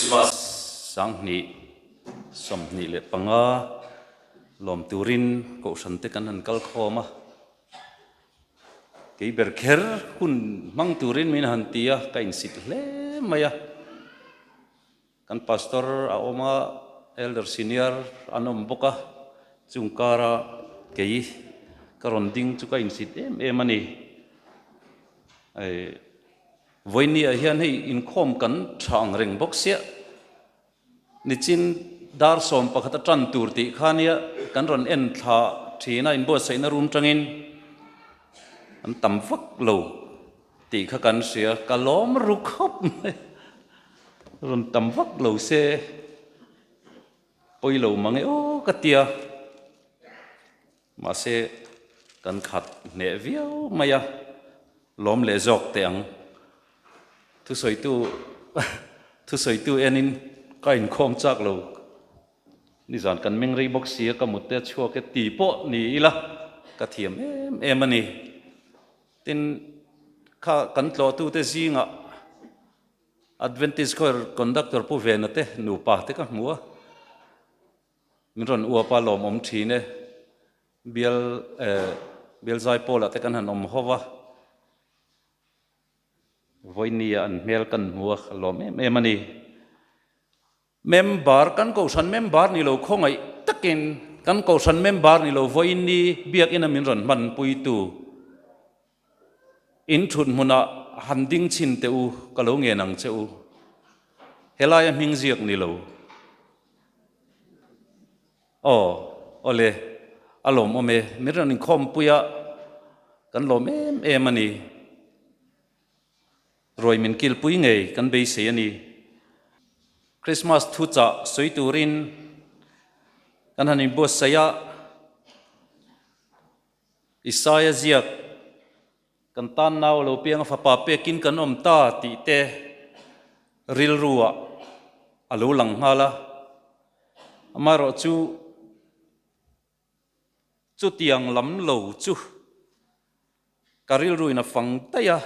Christmas sang ni som ni le panga lom turin ko sante kan han kal khoma ke berkher hun mang turin min han tia kain sit le maya kan pastor a oma elder senior anom boka chungkara ke karonding chu kain sit em ani ai voini a hian hei in khom kan thang reng bok sia nichin dar som pakhata tran tur ti khania kan ron en tha thina in bo saina room tangin an tam vak lo ti kha kan sia kalom ru khop ron tam vak lo se poi lo mangi o katia ma se kan khat ne viau maya lom le jok teang thu soi tu enin kain khom chak lo ni zan kan meng rei bok sia ka mutte chua ke ti po ni ila ka thiam em ani tin kha kan tlo tu te zinga advantage kor conductor pu vena te nu pa te ka mua min ron u pa lom om thine bial zai pola te kan han om hova voinia an mel kan mua lom em ani member kan ko san member ni lo khongai takin kan ko san member ni lo voini biak ina min ron man pui tu in thun huna handing chin te u kalo nge nang che u helaya ming ziak ni lo ole alom ome min ron in khom puya kan lom em ani roi min kil pui ngei kan be se ani Christmas thu cha soi turin kan hanin bo saya Isaiah ziak kan tan naw lo piang fa pa pe kin kan om ta ti te ril ruwa alo lang hala amaro chu tiang lam lo chu karil ruina fang ta ya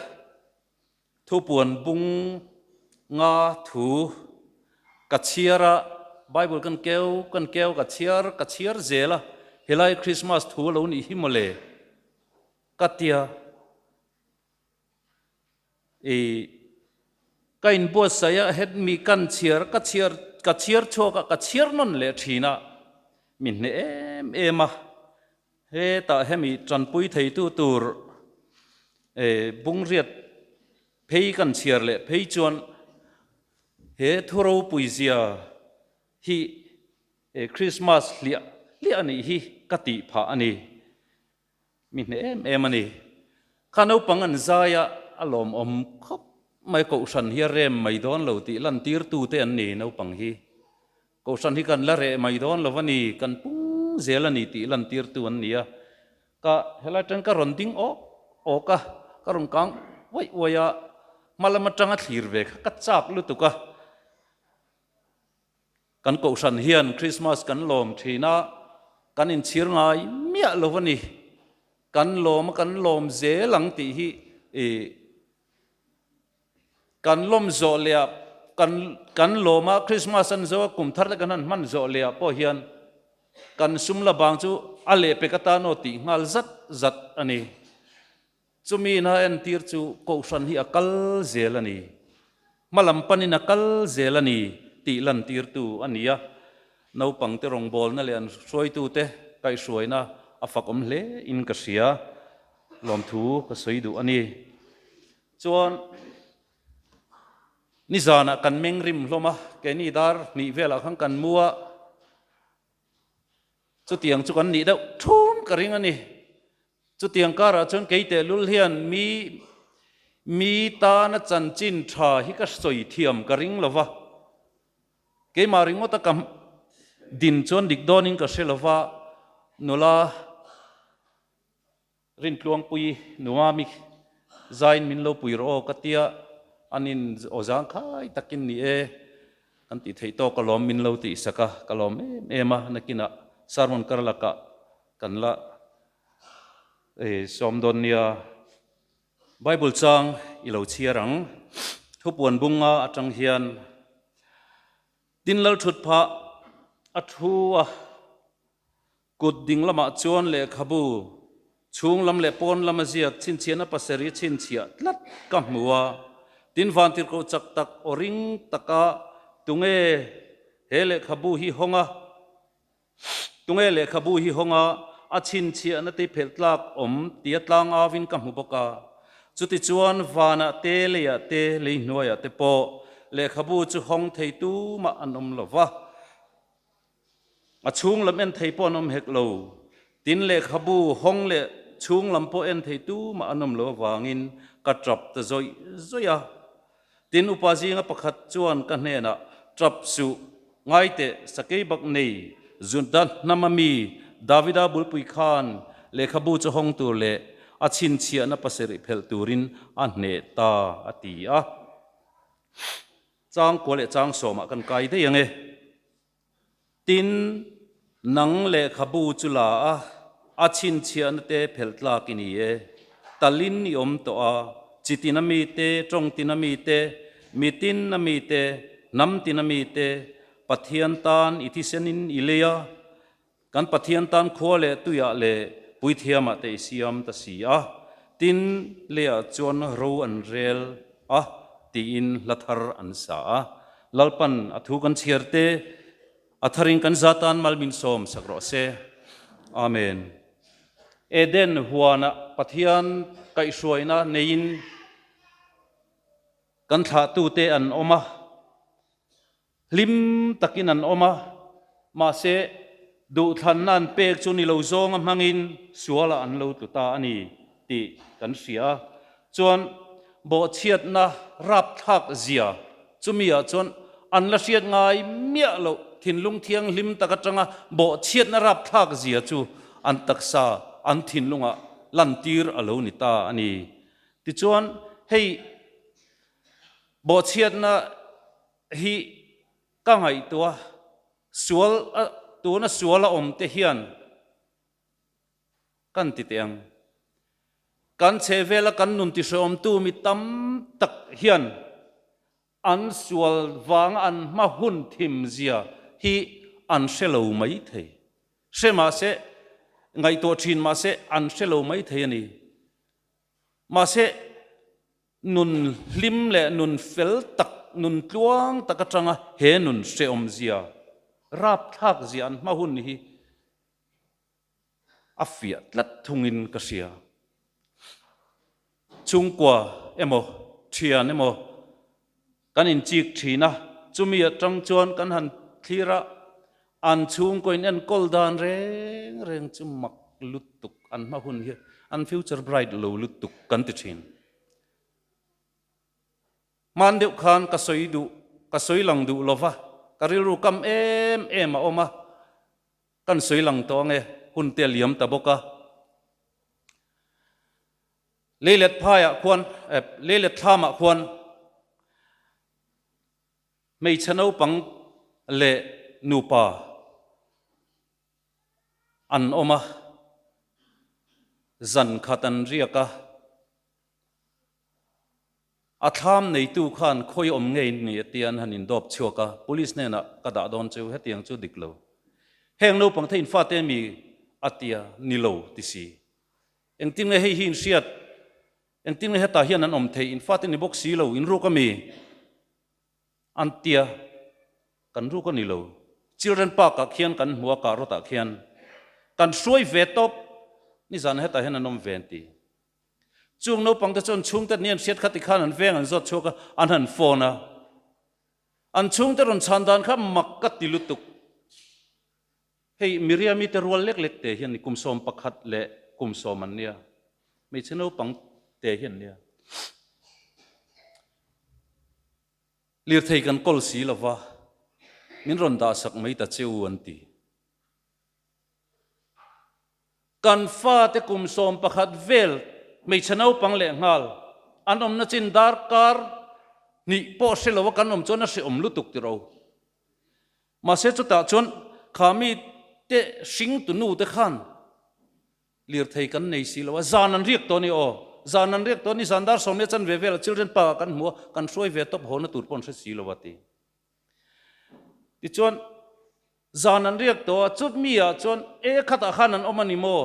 thu puan bung nga thu kachiara Bible kan keu kachiar zela helai Christmas thu lo ni himole katia kain bo saya het mi kan kachiar choka kachiar non le thina min ne ema he ta hemi tranpui thei tu tur bung riat phei kan chiar le phei chuan he thuro puizia hi Christmas lia ani hi kati pha ani min em ani khano pangan zaya alom om khop mai ko san hi rem mai don lo ti lan tir tu te an ni no pang hi ko san hi kan la re mai don lo wani kan pung zelani ti lan tir tu an nia ka helatan ka ronding o ka karung kang wai waya malama tanga thlir ve ka chak lu tu ka kan ko san hian Christmas kan lom thina kan in chir ngai mia lovani kan lom ze lang ti hi kan lom zo lia kan loma Christmas an zo kum thar kan han man zo lia po hian kan sumla bang chu ale pe kata no ti ngal zat ani chumi na en tir chu ko san hi akal zelani malam panin akal zelani ti lan tir tu ania no pang te rong bol na le an soi tu te kai soi na afakom hle in ka sia lom thu ka soi du ani chuan ni zana kan mengrim hloma ke ni dar ni vela khang kan mua chu tiang chu kan ni deuh thum ka ring ani chu tiang kara chon keite lul hian mi ta na chan chin tha hi ka soi thiam ka ring lova ke maringo ta kam din chon dik doning ka selova nola rin tluang pui nuami zain min lo pui ro katia anin ozang khai takin ni kan ti thei to kalom min lo ti saka kalom ema nakina sarmon karlaka kanla somdonia Bible chang ilo chiarang thupuan bunga atang hian tin lal thut pha athua kut ding lama chuan le khabu chung lam le pon lam aziak chin chiana pasari chin chia tlat ka hmuwa tin van tir ko chak tak oring taka tunge hele khabu hi honga tunge le khabu hi honga a chin chia na te pheltlak om tiatlang awin ka hmu boka chuti chuan vana te le ya te le hnuaya te po le khabu chu hong thei tu ma anom lova a chung lam en thei pon om hek lo tin le khabu hong le chung lam po en thei tu ma anom lo wangin ka trap ta zoi zoya tin upaji nga pakhat chuan ka hne na trap su ngai te sakei bak nei zundan namami davida bulpui khan le khabu chu hong tur le a chin chia na paseri phel turin a hne ta ati a chang ko le chang soma kan kai de yange tin nang le khabu chula a chin chia na te pheltla kini e talin ni om to a chitinami te trong tinami te mitin nami te nam tinami te pathian tan ithisenin ileya kan pathian tan khole tuya le puithiama te siam ta sia tin le a chon ro an rel a tin lathar an sa lalpan athu kan chiarte atharing kan zatan malmin som sakro se amen eden huana pathian kai suaina nein kan tha tu te an oma lim takin an oma ma se du than nan pek chu ni lo zong am hangin suala an lo tu ta ani ti kan sia chuan bo chiat na rap thak zia chumia chuan an la riat ngai mia lo thinlung thiang lim takatanga bo chiat na rap thak zia chu an taksa an thinlunga lantir alo ni ta ani ti chuan hei bo chiat na hi ka ngai tua sual tu na suala om te hian kan ti teang kan chevela kan nun ti som tu mi tam tak hian an sual wang an ma hun thim zia hi an selo mai thei sema se ngai to thin ma se an selo mai thei ani ma se nun lim le nun fel tak nun tluang takatanga he nun se om zia rap thak zian ma hun hi afia tlat thungin kasia chungkwa emo thian emo kan in chik thina chumi atang chuan kan han thira an chung koin en koldan reng reng chumak lutuk an ma hun hi an future bride lo lutuk kan ti thin man deuh khan ka soi lang du lova kariru kam em a oma kan soi lang to nge hun te liam ta boka lelet phaya khwan lelet thama khwan mei chano pang le nupa an oma zan khatan riaka atham nei tu khan khoi om ngei ni tian hanin dop choka police ne na kada don chu hetiang chu diklo heng no pang thein fa te mi atia nilo ti si eng tin nge hei hin siat eng tin nge heta hian an om thei in fa te ni box si lo in ru ka mi antia kan ru ka nilo children park ka khian kan huwa ka ro ta khian kan soi ve top ni zan heta hian an om venti chung no pang ta chon chung ta nian siat khati khan an veng an zot choka an han phone an chung ta ron chandan kha makka tilutuk hei miriami te rual lek lek te hian ni kumsom pakhat le kumsom an nia me cheno pang te hian nia lir thei kan kol si lova min ron da sak mai ta cheu an ti kan fa te kumsom pakhat vel mei chanau pang le ngal an om na chin dar kar ni po se lo kan om chona se om lutuk ti ro ma se chu ta chon khami te sing tu nu te khan lir thei kan nei si lo zan an riek to ni o zan an riek to ni zandar som le chan ve vel children pa kan mu kan soi ve top ho na tur pon se si lo wati ti chuan zan an riak to chut mi a chuan khata khan an omani mo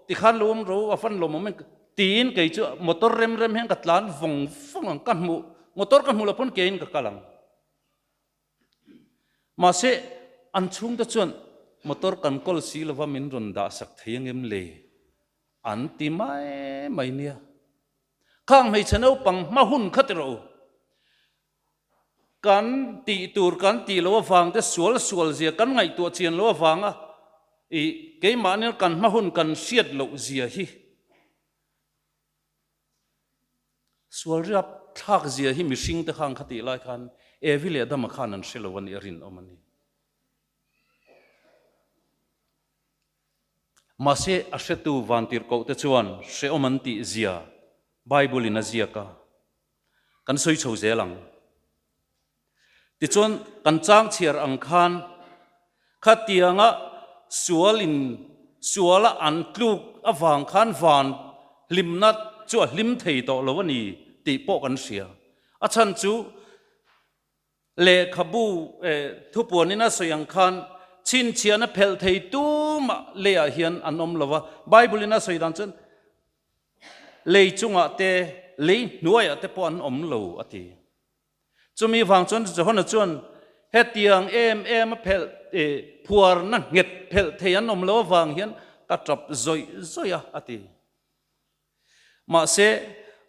ti khan lum ro a fan lom men tin ke chu motor rem rem heng katlan vong phong ang kan mu motor kan mu la pon kein ka kalang ma se an chung ta chuan motor kan kol si lova min ron da sak thayang em le an ti mai nia khang mei chano pang ma hun khatro kan ti tur kan ti lo wang te sual zia kan ngai tu chian lo wanga i ke ma ne kan ma hun kan siat lo zia hi sual rap thak zia hi mi sing te khang khati lai khan evile dam khan an shelawan erin omani mase asetu vantir ko te chuan se omanti zia bible in azia ka kan soi chho zelang ti chuan kan chang chiar ang khan khatianga suala an tluk awang khan van limnat chu lim thei to lowani ti po kan sia achan chu le khabu thuponina soyang khan chin chiana phel thei tu ma le a hian anom lova bible ina soidan chen le chunga te le nuaya te pon om lo ati chumi wang chon johon chuan hetiang em phel phuar na nget phel thei an om lo wang hian ka trap zoya ati ma se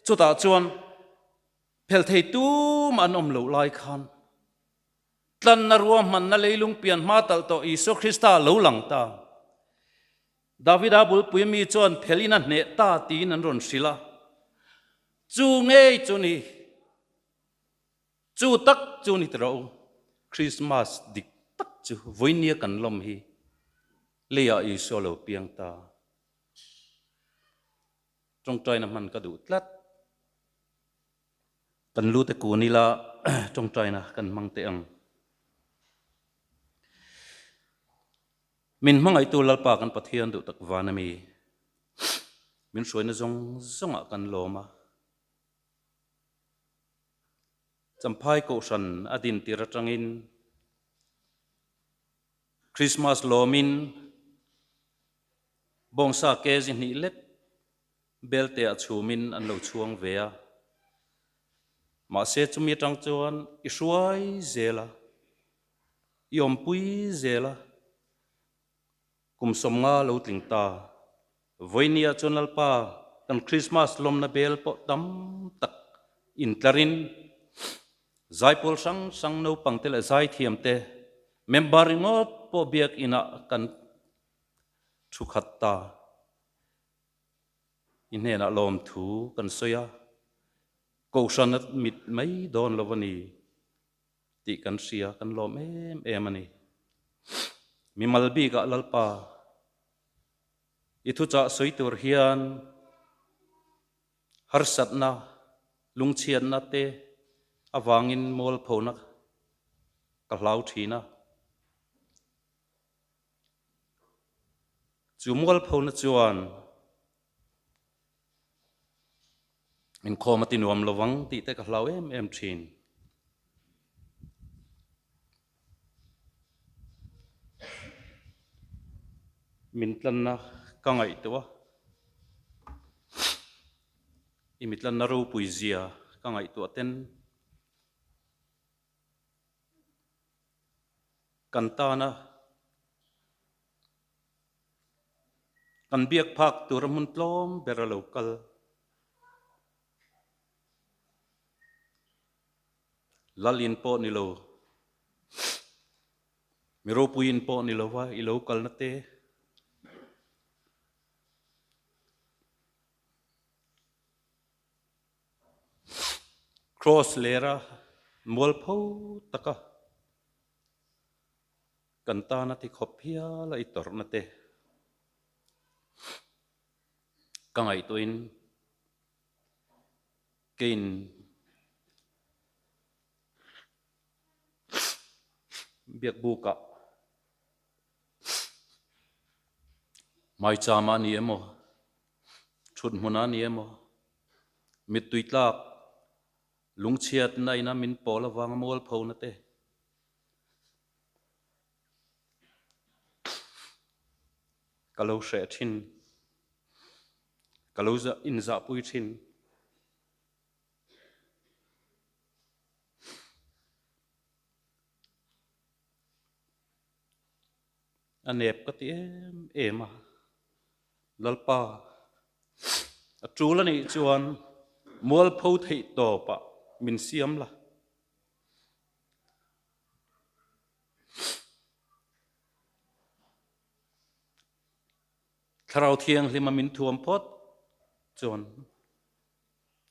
chuta chuan phel thei tu man om lo lai khan tlan na ruam man na leilung pian ma tal to iso Krista lo lang ta Davida bul puimi chuan phelina ne ta tin an ron sila chu nge chu ni chu tak chu ni tro Christmas dik tak chu voinia kan lom hi leya iso lo piang ta trong trai na man ka du tlat kan lu te ku ni la trong trai na kan mang te ang min mangai tu lalpa kan pathian du tak vanami min soi na zonga kan loma champhai ko san adin tiratangin Christmas lomin bongsa ke jin ni let belte achumin an lo chuang vea ma se chumi tang chuan isuai zela yom pui zela kum somnga lo tling ta voinia chonal pa kan Christmas lom na bel po tam tak in tlarin zaipol sang no pangtel zai thiam te membaringot po biak ina kan thukhatta inhena lom thu kan soya ko sanat mit mai don lovani ti kan sia kan lom em ani mi malbi ka lalpa ithu cha soitur hian harsat na lungchian na te awangin mol phona ka hlau thina chu mol phona chuan min khomati nuam lowang ti te ka hlau em thin min tlan na ka ngai to imitlan na ro puizia ka ngai to ten kantana kan biak phak turamun tlom bera local lalin po nilo miro puin po nilo wa i local na te cross lera mol pho taka kantana ti khopia la itor na te kangai tuin kein biak buka mai chama ni emo thut huna ni emo mit tuitlak lungchiat na ina min pola wang mol pho na te kalau sẽ thin kalau za in za pui thin anep ka ti em à lalpa chú là này chuan mual phâu thị tổ pa min siam la thảo thiêng thì mà min thuam pot chuan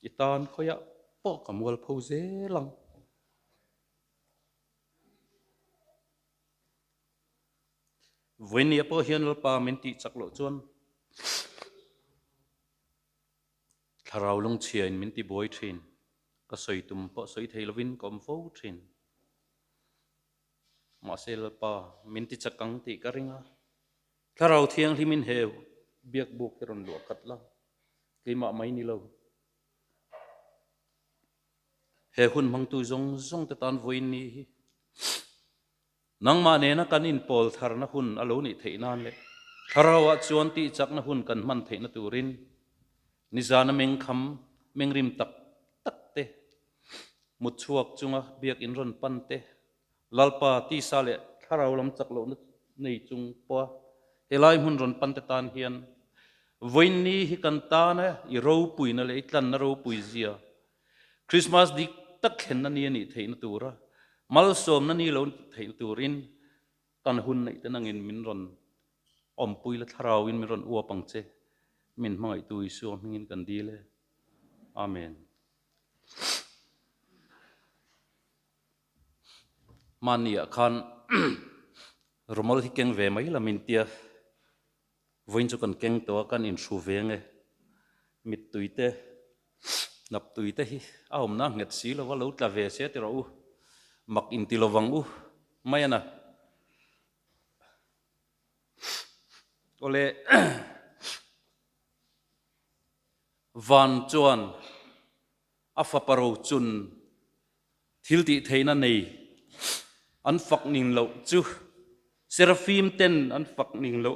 itan khoya po ka mual phâu dễ lăng với nia po hiền lalpa min ti chak lo chuan thảo lung chiên min ti boy thin ka soi tum po soi thei lovin kom fo thin ma se lalpa min ti chakang ti ka ringa thảo thiêng thì min heu biak buk ron lo kat la ke ma mai ni lo he hun mang tu zong zong te tan voin ni nang ma ne na kan in pol thar na hun alo ni thei nan le tharawa chuan ti chak na hun kan man thei na turin ni zana meng kham meng rim tak tak te mut chuak chunga biak in ron pan te lalpa ti sa le tharaw lam chak lo nei chung po helai hun ron pan te tan hian voin ni hi kan ta na i ro pui na le tlan na ro pui zia Christmas dik tak khen na ni thei na tura mal som na ni lo thei turin kan hun nei te nangin min ron om pui la tharaw in min ron u pang che min mangai tui suam hingin kan di le amen mania khan romol hi keng ve mai la min tia voin chu kan keng to kan in su ve nge mit tuite nap tuite hi aom na nget si lo lo tla ve se ti ro mak in ti lovang mai na ole van chuan afa paro chun thil ti theina nei an fak ning lo chu seraphim ten an fak ning lo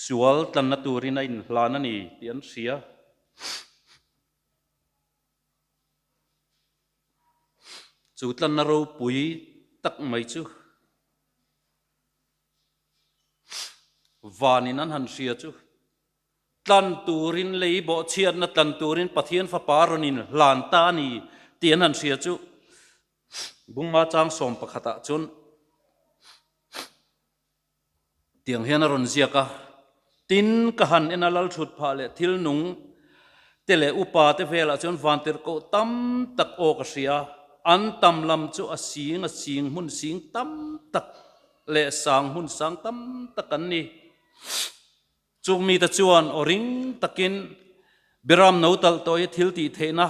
sual tan na turina in hlana ni ti an sia chu tlan na ro pui tak mai chu vanin an han sia chu tlan turin lei bo chian na tlan turin pathian fa paronin hlan ta ni tian han sia chu bungma chang som pakhata chun tiang hian ron zia ka tin ka han enalal thut pha le thil nung tele upa te vela chun vantir ko tam tak o ka sia an tam lam chu a sing hun sing tam tak le sang hun sang tam tak an ni chung mi ta chuan oring takin biram no tal toy thil ti theina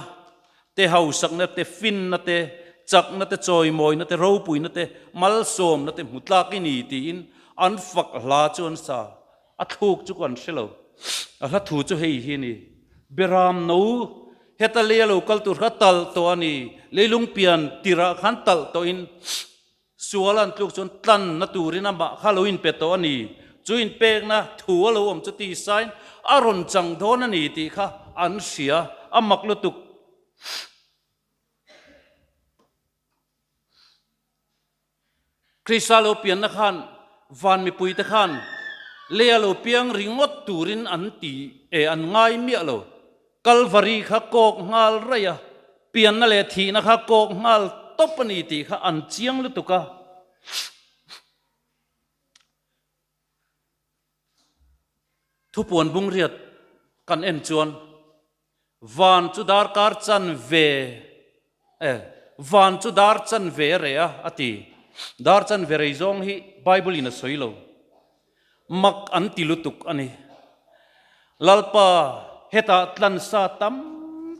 te hau sak na te fin na te chak na te choi moi na te ro pui na te mal som na te mutla ki ni ti in an fak hla chuan sa a thuk chu kon selo a hla thu chu hei hi ni biram no heta le lo kal tur khatal to ani leilung pian tira khan tal to in sualan tluk chon tlan na turina ba halloween pe to ani chuin pek na thu lo om chu ti sain aron chang thon ani ti kha an sia amak lu tuk krisalo pian na khan van mi pui te khan le lo piang ringot turin an ti e an ngai mi lo Calvary kha kok ngal raya pian na le thi na kha kok ngal topani ti kha an chiang lu tuka thu puan bung riat kan en chuan van chu dar kar chan ve van chu dar chan ve re a ati dar chan ve re zong hi bible in a soilo mak an ti lu tuk ani lalpa heta tlan sa tam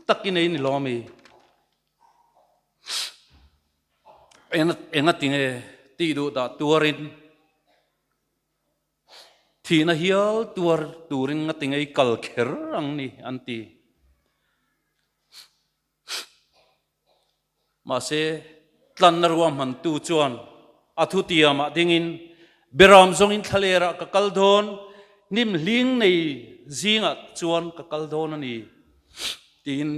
takinei ni lomi enga tinge ti du da tuarin thina hial turin nga tingai kal kher ang ni anti mà sẽ tlan na ruam han tu chuan athu tiama dingin beram zong in thalera ka kaldon nim ling nei zinga chuan ka kaldon ani tin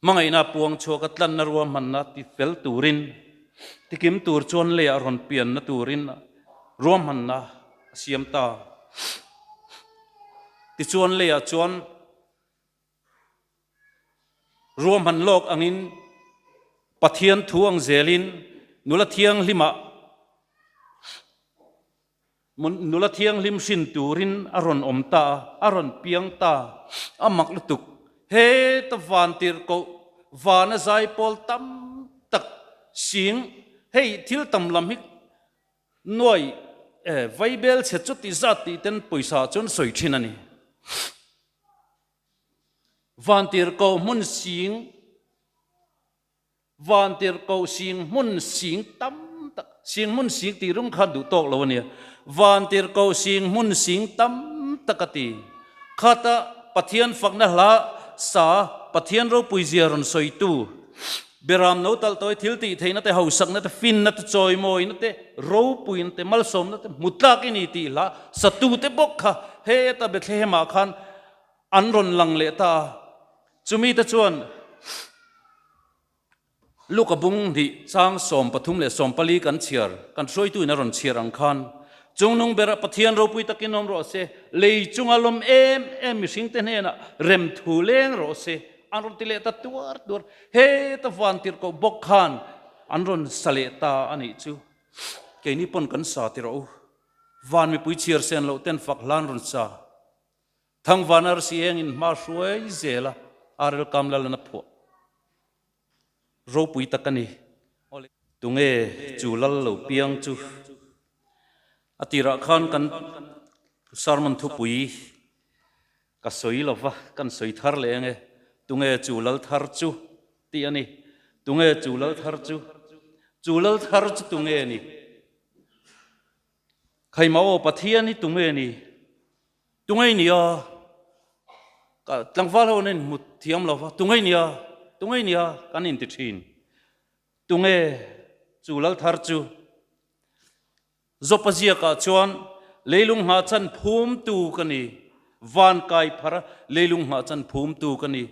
mangai na puang cho ka tlan na ruam man na ti fel turin tikim tur chuan le aron pian na turin ruam man na siam ta ti chuan le a chuan ruam han lok angin pathian thuang zelin nula thiang lima nula thiang lim sin turin aron omta aron piang ta amak lutuk he ta van tir ko vana zai pol tam tak sing hey thil tam lam hik noi vaibel che chuti zati ten poisa chon soi thin ani van tir ko mun sing van tir ko sing mun sing tam tak sing mun sing ti rung khan du tok lo nia van tir ko sing mun sing tam takati khata pathian fakna hla sa pathian ro puiziaron soitu beram no tal toy thilti theina te hausak na te fin na te choi moi na te ro puin te malsom na te mutlak ini ti la satu te bokha he ta bethlehema khan anron lang le ta chumi ta chuan lukabung di chang som pathum le som pali kan chiar kan soi tu na ron chiar ang khan chung bera pathian ro pui takinom ro se lei chungalom em mishing te na rem thuleng ro se anron tile ta tuar he ta van tir ko bok khan anron sale ta ani chu ke ni pon kan sa ti ro van mi pui chiar sen lo ten fak lan ron sa thang vanar sieng in ma suai zela arel kamla na pho ro pui takani tunge chulal lo piang chu atira khan kan sarman thu pui ka soi lova kan soi thar le nge tunge chulal thar chu ti ani tunge chulal thar chu tunge ni khai mau pathian ni tunge ni tungai ni ya ka tlangwal ho nen mut thiam lova tungai ni ya kan in ti thin tunge chulal thar chu zopazia ka chuan leilung ha chan phum tu kani van kai phara leilung ha chan phum tu kani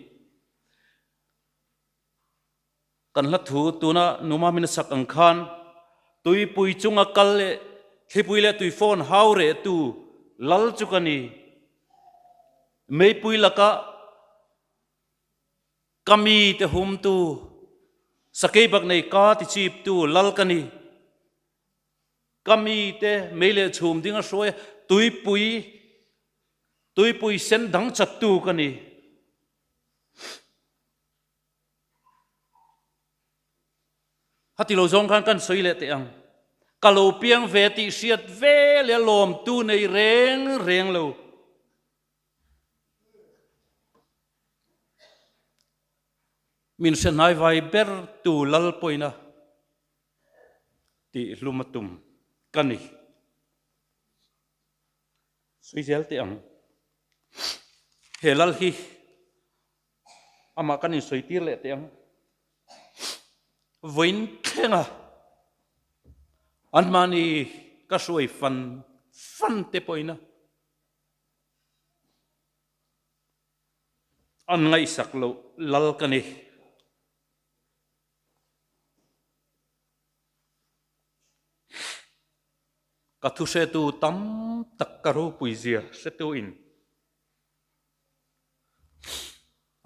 kan la thu tuna numa min sak ang khan tui pui chunga kal le thipui le tui phone haure tu lal chu kani mei pui laka kami te hum tu sakei bak nei ka ti chip tu lal kani kami te mele chum dinga soe tui pui sen dang chat tu kani hati lo zong kan soi le te ang kalo piang ve ti siat ve le lom tu nei reng lo min sen nai vai ber tu lal poina ti lumatum kani sui zel te ang helal hi ama kani soi tir le te ang voin khenga anmani ka soi fan te poina an ngai sak lo lal kani kathu se tu tam tak karo puizia se tu in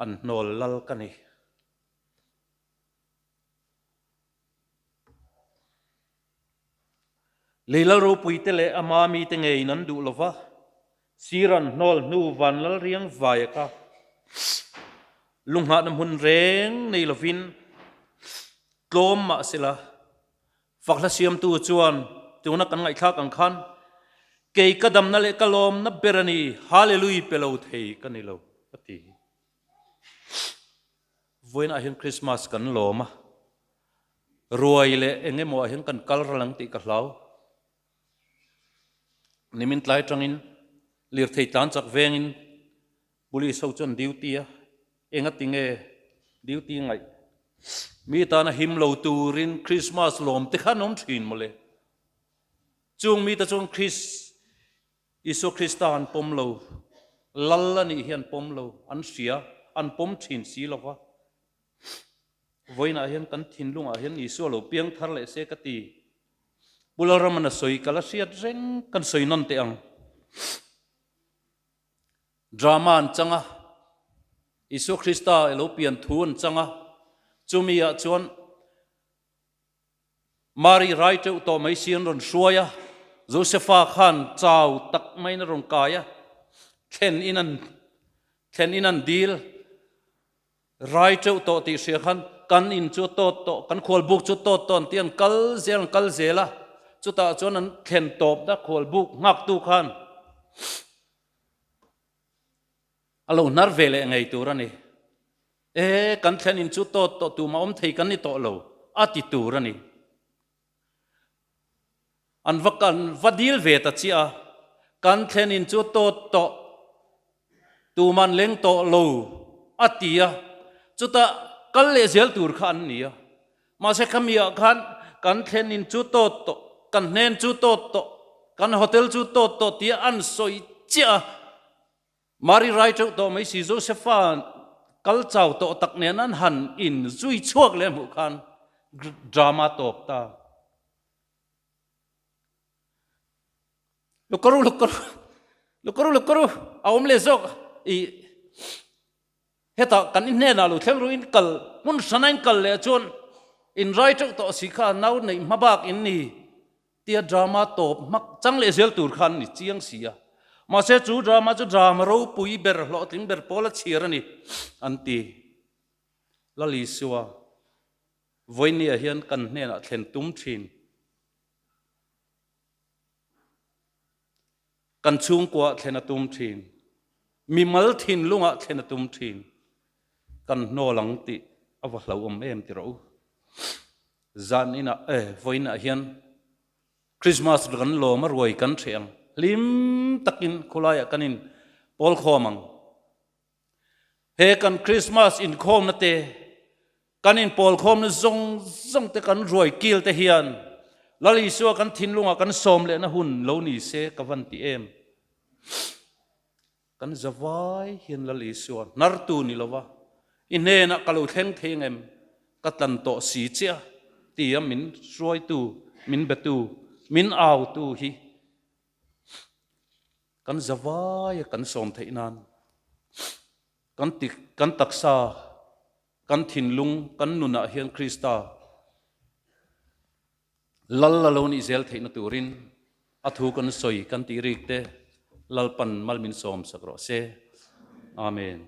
an nol lal kani leilal ro puite le ama mi te ngei nan du lova siran nol nu van lal riang vai ka lungha nam hun reng nei lovin tlom ma sila fakla siam tu chuan tuna kan ngai thak ang khan ke kadam na le kalom na berani hallelujah pelo thei kanilo ati voina hin christmas kan loma ruai le enge mo hin kan kal ralang ti ka hlau nimin tlai tangin lir thei tan chak vengin buli so chon duty a enga tinge duty ngai mi ta na him lo turin Christmas lom te khanom thin mole chung mi ta chung Isu Christan pom lo lalla ni hian pom lo an sia an pom thin si lova voina hian kan thin lunga hian Isu lo piang thar le se ka ti pularamana soi kala siat reng kan soi non te ang drama an changa Isu Christa elo pian thun changa chumia chuan Mari Raite to mai sian ron suaya Josepha Khan chau tak mai na ron kaya khen inan deal Raite to ti sia khan kan in chu to kan khol buk chu to tian kal zela chu ta chuan an khen top da khol buk ngak tu khan alo nar vele ngai turani kan khen in chu to tu ma om thei kan ni to lo ati turani an vakan vadil ve ta chia kan khen in chu to tu man leng to lo atia chu ta kal le zel tur khan nia ma se khamia khan kan khen in chu to kan nen chu to kan hotel chu to tia an soi chia Mari Raite to mai si Josepha kal chau to tak nen an han in zui chuak le mu khan drama top ta lukaru aom le zok I heta kan in ne na lu thleng ruin kal mun sanain kal le chon in Raite to sikha nau nei mabak in ni tia drama top mak chang le zel tur khan ni chiang sia ma se chu drama ro pui ber lo ting ber pola chirani anti lali suwa voinia hian kan ne na thlen tum thin kan chung kwa thlena tum thin mi mal thin lunga thlena tum thin kan no lang ti awa hlo em ti ro zan ina voina hian Christmas kan lo ma roi kan theng lim takin khulaya kanin pol khomang he kan Christmas in khom na te kanin pol khom na zong te kan roi kil te hian lali suwa kan thin lunga kan som le na hun lo ni se ka van ti em kan zawai hian lali suwa nar tu ni lova ine na kalu theng em ka tan to si chia ti min roi tu min betu min au tu hi kan zawai kan som theinan kan taksa kan thin lung kan nuna hian Krista lallalon izel theina turin athu kan soi kan ti rik te lalpan malmin som sakro se amen